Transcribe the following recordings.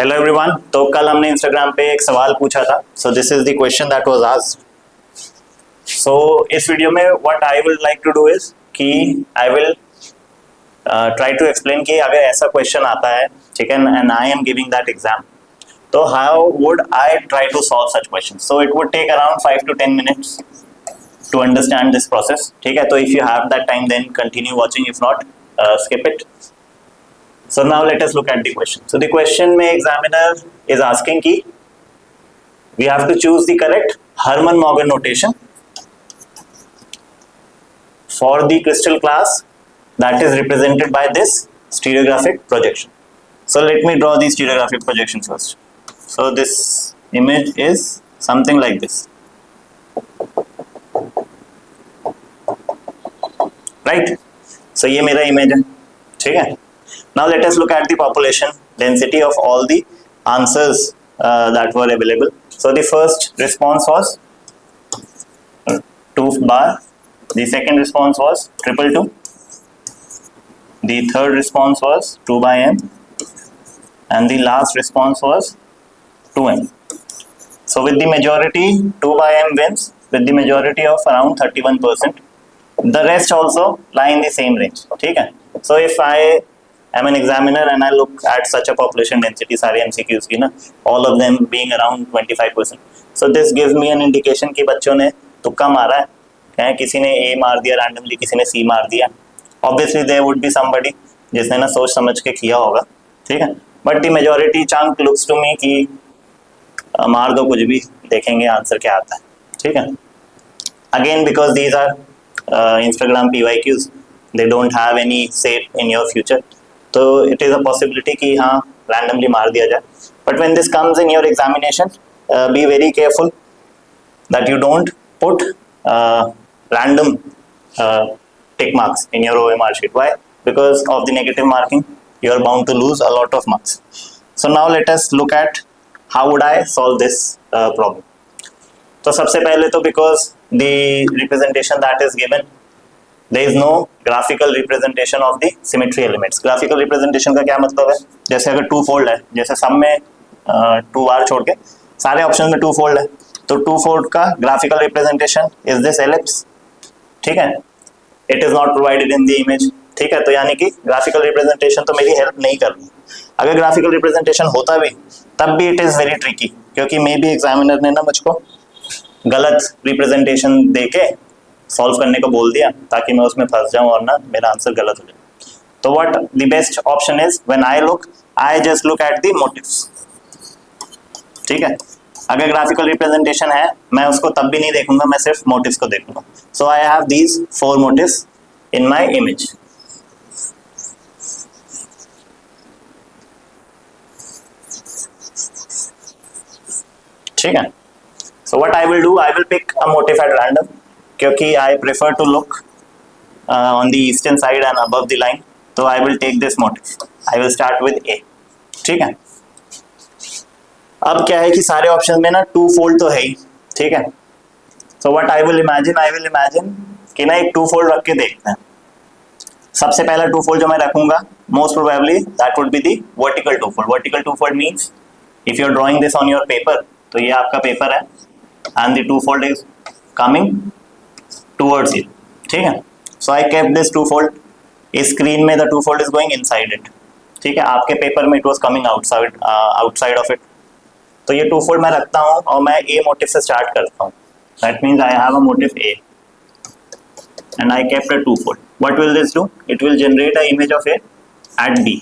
Hello everyone. तो कल हमने इंस्टाग्राम पे एक सवाल पूछा था, so this is the question that was asked. So इस वीडियो में what I will like to do is कि I will try to explain कि अगर ऐसा क्वेश्चन आता है, ठीक है, and I am giving that exam, तो how would I try to solve such question. So it would take around 5 to 10 minutes to understand this process, ठीक है। तो if you have that time then continue watching, if not skip it. So now let us look at the question. So the question में examiner is asking कि we have to choose the correct Hermann-Morgan notation for the crystal class that is represented by this stereographic projection. So let me draw the stereographic projection first. So this image is something like this, right? So ये मेरा image है, ठीक है। Now let us look at the population density of all the answers that were available. So the first response was 2 bar, the second response was 222, the third response was 2 by m, and the last response was 2m. So with the majority 2 by m wins with the majority of around 31%. The rest also lie in the same range, ठीक है। So if I am an examiner and I look at such a population density, सारे MCQs की ना, all of them being around 25%. So this gives me an indication कि बच्चों ने तुक्का मारा है, किसी ने A मार दिया randomly, किसी ने C मार दिया। Obviously there would be somebody जिसने ना सोच समझ के किया होगा, ठीक है। But the majority chunk looks to me कि मार दो कुछ भी, देखेंगे आंसर क्या आता है, ठीक है। Again because these are Instagram PYQs, they don't have any say in your future, तो it is a possibility कि हाँ randomly मार दिया जाए। But when this comes in your examination, be very careful that you don't put random tick marks in your OMR sheet. Why? Because of the negative marking, you are bound to lose a lot of marks. So now let us look at how would I solve this problem. तो सबसे पहले तो because the representation that is given, there is no graphical representation of the symmetry elements. Graphical representation का क्या मतलब है? जैसे अगर टू फोल्ड है, जैसे सब में 2 बार छोड़ के सारे ऑप्शन में 2 फोल्ड है, तो 2 फोल्ड का graphical representation is this ellipse, ठीक है। It is not provided in the image, ठीक है। तो यानी कि ग्राफिकल रिप्रेजेंटेशन तो मेरी हेल्प नहीं कर रही। अगर ग्राफिकल रिप्रेजेंटेशन होता भी तब भी इट इज वेरी ट्रिकी, क्योंकि मे बी एग्जामिनर ने ना मुझको गलत रिप्रेजेंटेशन देके सॉल्व करने को बोल दिया ताकि मैं उसमें फंस जाऊं और ना मेरा आंसर गलत हो जाए। तो what the best option is, when I just look at the motives, ठीक है। अगर ग्राफिकल रिप्रेजेंटेशन है मैं उसको तब भी नहीं देखूंगा, मैं सिर्फ मोटिव्स को देखूंगा। So I have these 4 motives in my image, ठीक है। So what I will do, I will pick a motif at random, क्योंकि I prefer to look on the eastern side and above the line, तो I will take this motif. I will start with A, ठीक है। अब क्या है कि सारे option में ना 2 फोल्ड तो है ही, ठीक है। So what I will imagine कि ना एक 2 फोल्ड रख के देखते हैं। सबसे पहला 2 फोल्ड जो मैं रखूंगा, most probably that would be the vertical 2 fold. Vertical 2 fold means if you are drawing this on your paper, तो ये आपका पेपर है and the 2 fold is coming towards you, ठीक है। So I kept this 2 fold. इस screen में the 2 fold is going inside it, ठीक है। आपके पेपर में it was coming outside of it. तो ये 2 fold मैं रखता हूँ और मैं A मोटिव से स्टार्ट करता हूँ। That means I have a motif A and I kept a 2 fold. What will this do? It will generate a image of A at B.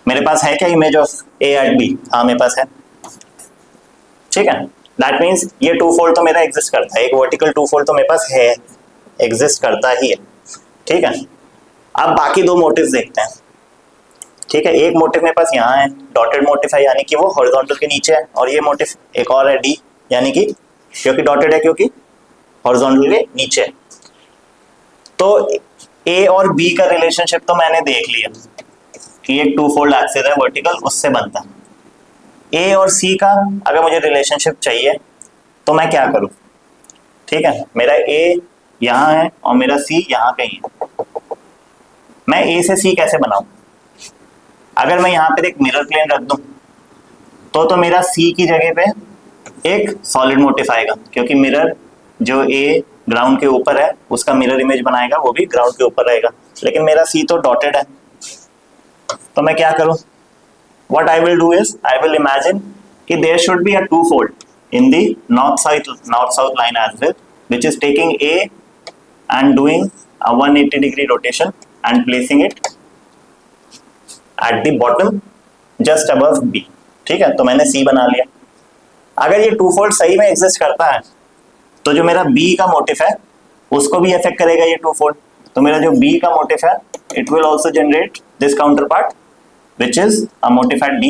मेरे पास है क्या image of A at B? हाँ मेरे पास है, ठीक है। दैट मीन्स ये 2 fold तो मेरा एग्जिस्ट करता है, एक वर्टिकल 2 फोल्ड तो मेरे पास है, एग्जिस्ट करता ही है, ठीक है। अब बाकी 2 मोटिव्स देखते हैं, ठीक है। एक मोटिव मेरे पास यहाँ है, डॉटेड मोटिव है, यानी कि वो हॉरिजॉन्टल के नीचे है, और ये मोटिव एक और है डी, यानी कि क्योंकि डॉटेड है क्योंकि हॉरिजॉन्टल के नीचे है। तो ए और बी का रिलेशनशिप तो मैंने देख लिया कि एक 2 फोल्ड एक्सिस है वर्टिकल, उससे बनता है। ए और सी का अगर मुझे रिलेशनशिप चाहिए तो मैं क्या करूं, ठीक है। मेरा ए यहाँ है और मेरा सी यहाँ कहीं है, मैं ए से सी कैसे बनाऊं? अगर मैं यहाँ पे एक मिरर प्लेन रख दूं तो मेरा सी की जगह पे एक सॉलिड मोटिफ आएगा, क्योंकि मिरर जो ए ग्राउंड के ऊपर है उसका मिरर इमेज बनाएगा, वो भी ग्राउंड के ऊपर रहेगा, लेकिन मेरा सी तो डॉटेड है। तो मैं क्या करूं, what I will do is I will imagine कि there should be a two-fold in the north-south line as well, which is taking A and doing a 180-degree rotation and placing it at the bottom just above B। ठीक है, तो मैंने C बना लिया। अगर ये to fold सही में एग्जिस्ट करता है तो जो मेरा B का मोटिफ है उसको भी अफेक्ट करेगा ये टू फोल्ड। तो मेरा जो B का मोटिफ है it will also generate this counter part which is a motif at D।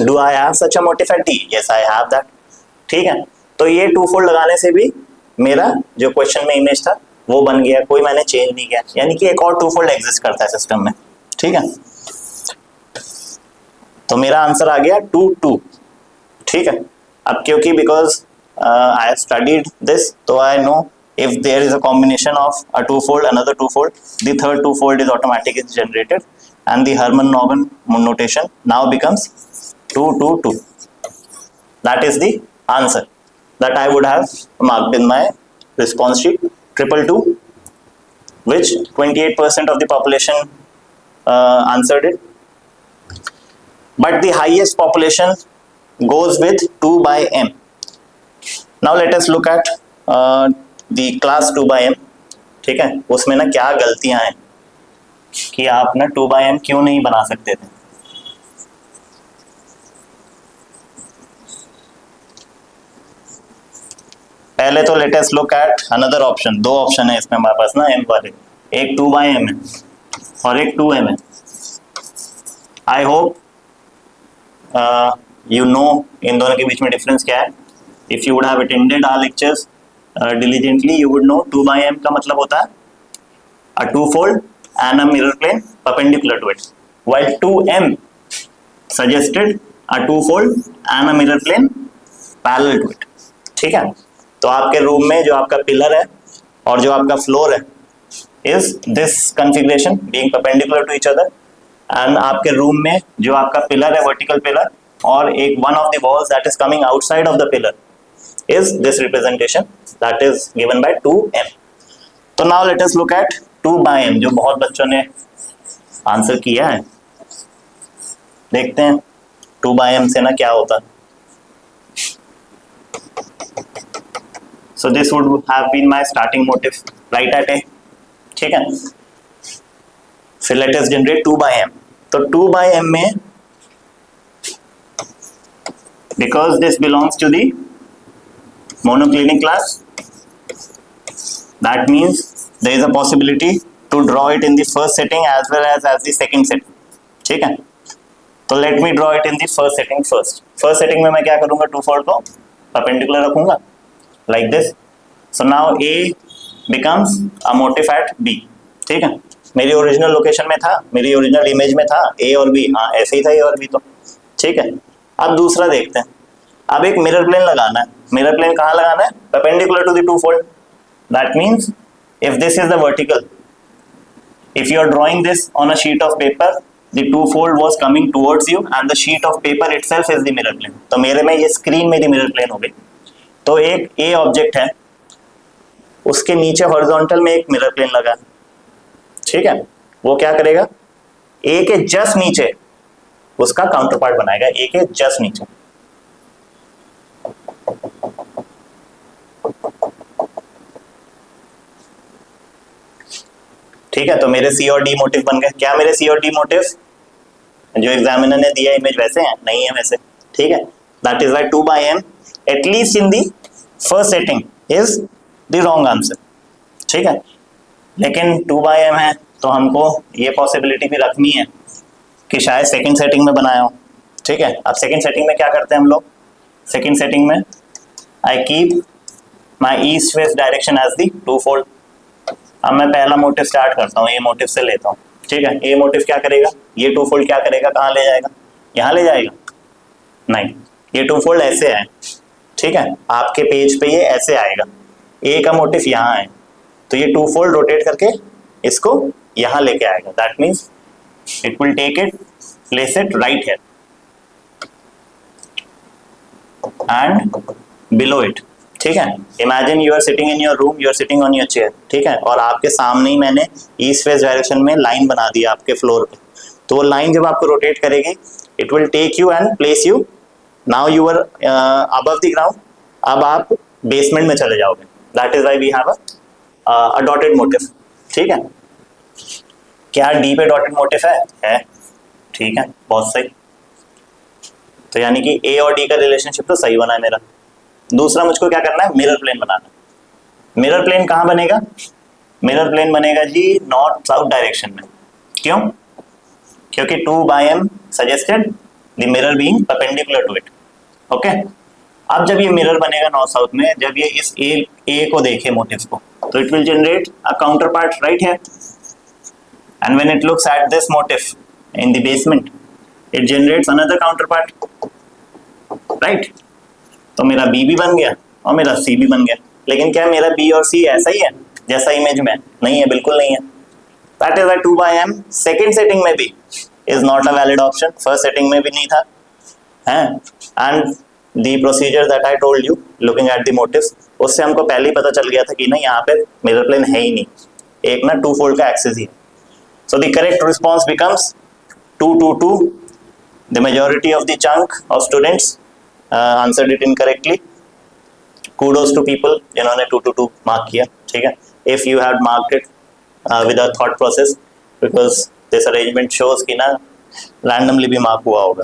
Do I have such a motif at D? Yes, I have that। ठीक है, तो ये टू फोल्ड लगाने से भी मेरा जो क्वेश्चन में इमेज था वो बन गया, कोई मैंने चेंज नहीं किया, यानी कि एक और टू फोल्ड एग्जिस्ट करता है सिस्टम में। ठीक है, तो मेरा आंसर आ गया 2 2। ठीक है, अब क्योंकि because I have studied this, तो I know if there is a combination of a two-fold, another two-fold, the third two-fold is automatically generated, and the Hermann-Morgan notation now becomes 2 2 2। That is the answer that I would have marked in my response sheet, 222, which 28% of the population answered it, but the highest population goes with 2 by m। Now let us look at the class 2 by m। ठीक है, उसमें ना क्या गलतियां हैं कि आप ना 2 by m क्यों नहीं बना सकते थे। पहले तो let us look at another option. दो ऑप्शन है इसमें हमारे पास ना m वाले, एक 2 by m है और एक 2m है। आई होप यू नो इन दोनों के बीच में डिफरेंस क्या है। If you would have attended our lectures diligently you would know 2 by m का मतलब होता है a two-fold and a mirror plane perpendicular to it, while 2m suggested a two-fold and a mirror plane parallel to it। ठीक है, तो आपके room में जो आपका पिलर है और जो आपका फ्लोर है is this configuration being perpendicular to each other, and आपके रूम में जो आपका पिलर है वर्टिकल पिलर और एक one of the walls that is coming outside of the pillar is this representation that is given by 2m। तो now let us look at 2 by m, जो बहुत बच्चों ने आंसर किया है। देखते हैं 2 by m से ना क्या होता है। So this would have been my starting motif right at A। ठीक है, फिर let us generate 2 by m। तो 2 by m में because this belongs to the monoclinic class, that means there is a possibility to draw it in the first setting as well as the second setting। ठीक है, तो let me draw it in the first setting first। first setting में मैं क्या करूंगा, to fold को perpendicular रखूंगा like this। so now A becomes a motif at B। ठीक है, मेरी ओरिजिनल लोकेशन में था, मेरी ओरिजिनल इमेज में था A और B, हाँ ऐसे ही था A और B तो। ठीक है, अब दूसरा देखते हैं। अब एक मिरर प्लेन लगाना है। मिरर प्लेन कहाँ लगाना है, perpendicular to the two fold. That means if this is the vertical, if you are drawing this on a sheet of paper, the two fold was coming towards you and the sheet of paper itself is the mirror plane. तो मेरे में ये screen मेरी mirror plane हो गई। तो एक ए object है, उसके नीचे हॉरिजॉन्टल में एक मिरर प्लेन लगा। ठीक है, वो क्या करेगा, ए के जस्ट नीचे उसका काउंटर पार्ट बनाएगा, ए के जस्ट नीचे। ठीक है, तो मेरे सी और डी मोटिव बन गए। क्या मेरे सी और डी मोटिव जो एग्जामिनर ने दिया इमेज वैसे हैं? नहीं है वैसे। ठीक है, that is why 2 by m at least in the first setting is the wrong answer. ठीक है, लेकिन 2 by m है तो हमको ये पॉसिबिलिटी भी रखनी है कि शायद सेकंड सेटिंग में बनाया हो। ठीक है, अब सेकंड सेटिंग में क्या करते हैं हम लोग, सेकंड सेटिंग में I keep my east west direction as the two fold. अब मैं पहला मोटिव स्टार्ट करता हूँ, ए मोटिव से लेता हूँ। ठीक है, ए मोटिव क्या करेगा, ये टू फोल्ड क्या करेगा, कहाँ ले जाएगा, यहाँ ले जाएगा? नहीं, ये टू फोल्ड ऐसे है। ठीक है, आपके पेज पे ये ऐसे आएगा, ए का मोटिव यहाँ है, तो ये टू फोल्ड रोटेट करके इसको यहाँ लेके आएगा। That means It will take it, place it right here and below it. ठीक है, imagine you are sitting in your room, you are sitting on your chair, ठीक है, और आपके सामने ही मैंने ईस्ट वेस्ट डायरेक्शन में लाइन बना दी आपके फ्लोर पे, तो वो लाइन जब आपको रोटेट करेगी it will take you and place you, now you are above the ground, अब आप बेसमेंट में चले जाओगे, that is why we have a dotted motive, ठीक है। क्या डी पे डॉटेड मोटिव है, ठीक है, बहुत सही। तो यानी कि ए और डी का रिलेशनशिप तो सही बना है मेरा। दूसरा मुझको क्या करना है, मिरर प्लेन बनाना। मिरर प्लेन कहाँ बनेगा, मिरर प्लेन बनेगा जी नॉर्थ साउथ डायरेक्शन में। क्यों, क्योंकि 2/m suggested the mirror being perpendicular to it. Okay, अब जब ये मिरर बनेगा नॉर्थ साउथ में, जब ये इस ए को देखे मोटिव को, तो it will generate a counterpart right है, and when it looks at this motive in the basement it generates another counterpart, right. तो मेरा बी भी बन गया और मेरा सी भी बन गया। लेकिन क्या मेरा बी और सी ऐसा ही है जैसा इमेज में? नहीं है, बिल्कुल नहीं है। That is why 2/m second setting में भी is not a valid option, first setting में भी नहीं था, हैं। And the procedure that I told you looking at the motives, उससे हमको पहले ही पता चल गया था कि नहीं, यहाँ पे मिरर प्लेन है ही नहीं, एक ना टू फोल्ड का एक्सिस ही है। So the correct response becomes 2 2 2। The majority of the chunk of students answered it incorrectly. kudos to people जिन्होंने 2 2 2 मार्क किया, ठीक है। If you had marked it with a thought process, because this arrangement shows कि ना randomly भी mark हुआ होगा।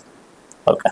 Okay.